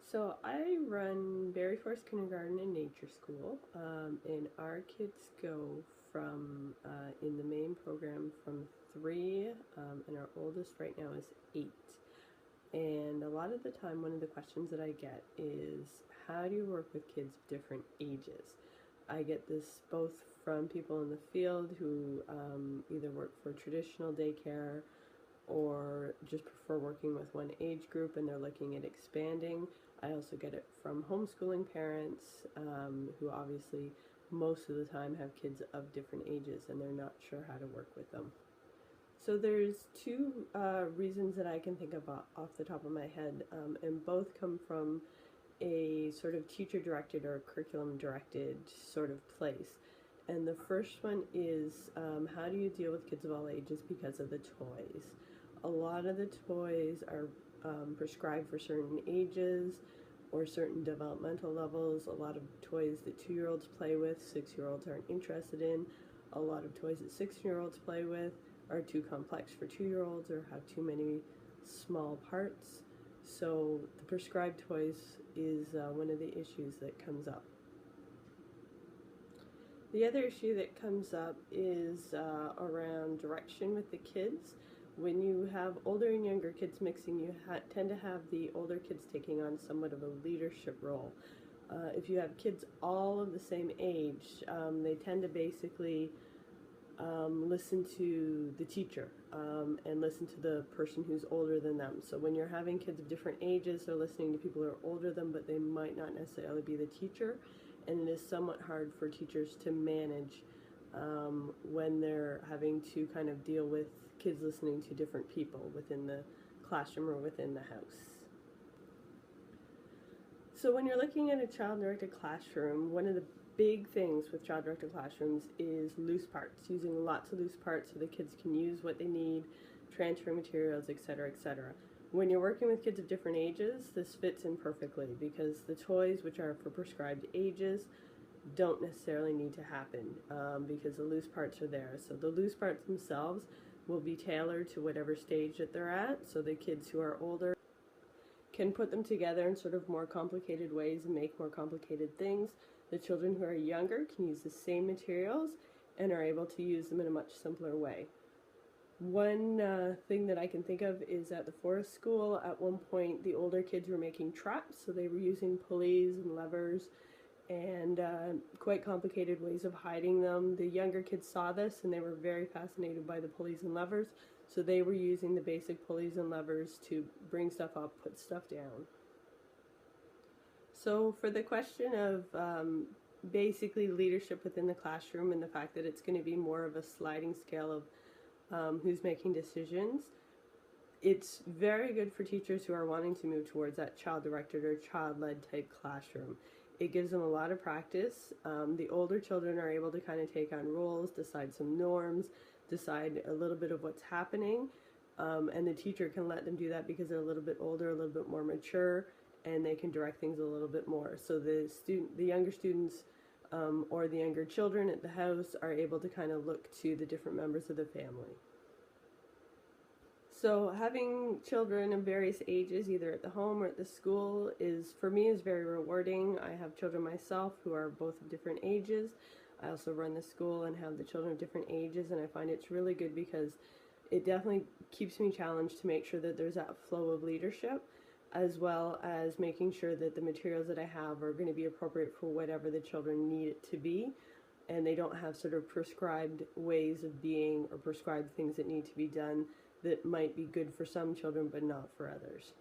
So I run Berry Forest Kindergarten and Nature School, and our kids go from in the main program from 3, and our oldest right now is 8. And a lot of the time, one of the questions that I get is, how do you work with kids of different ages? I get this both from people in the field who either work for traditional daycare or just prefer working with one age group and they're looking at expanding. I also get it from homeschooling parents who obviously most of the time have kids of different ages and they're not sure how to work with them. So there's two reasons that I can think of off the top of my head, and both come from a sort of teacher-directed or curriculum-directed sort of place. And the first one is, how do you deal with kids of all ages because of the toys? A lot of the toys are prescribed for certain ages or certain developmental levels. A lot of toys that 2-year-olds play with, 6-year-olds aren't interested in. A lot of toys that 6-year-olds play with are too complex for 2-year-olds or have too many small parts. So the prescribed toys is one of the issues that comes up. The other issue that comes up is around direction with the kids. When you have older and younger kids mixing, you tend to have the older kids taking on somewhat of a leadership role. If you have kids all of the same age, they tend to basically listen to the teacher and listen to the person who's older than them. So when you're having kids of different ages, they're listening to people who are older than them, but they might not necessarily be the teacher. And it is somewhat hard for teachers to manage when they're having to kind of deal with kids listening to different people within the classroom or within the house. So when you're looking at a child-directed classroom, one of the big things with child-directed classrooms is loose parts, using lots of loose parts so the kids can use what they need, transfer materials, etc., etc. When you're working with kids of different ages, this fits in perfectly because the toys, which are for prescribed ages, don't necessarily need to happen because the loose parts are there. So the loose parts themselves will be tailored to whatever stage that they're at, so the kids who are older can put them together in sort of more complicated ways and make more complicated things. The children who are younger can use the same materials and are able to use them in a much simpler way. One thing that I can think of is at the forest school, at one point the older kids were making traps, so they were using pulleys and levers and quite complicated ways of hiding them. The younger kids saw this and they were very fascinated by the pulleys and levers, so they were using the basic pulleys and levers to bring stuff up, put stuff down. So for the question of basically leadership within the classroom and the fact that it's going to be more of a sliding scale of who's making decisions, it's very good for teachers who are wanting to move towards that child-directed or child-led type classroom. It gives them a lot of practice. The older children are able to kind of take on roles, decide some norms, decide a little bit of what's happening, and the teacher can let them do that because they're a little bit older, a little bit more mature, and they can direct things a little bit more. So the younger students or the younger children at the house are able to kind of look to the different members of the family. So having children of various ages, either at the home or at the school, for me is very rewarding. I have children myself who are both of different ages. I also run the school and have the children of different ages, and I find it's really good because it definitely keeps me challenged to make sure that there's that flow of leadership, as well as making sure that the materials that I have are going to be appropriate for whatever the children need it to be, and they don't have sort of prescribed ways of being or prescribed things that need to be done that might be good for some children but not for others.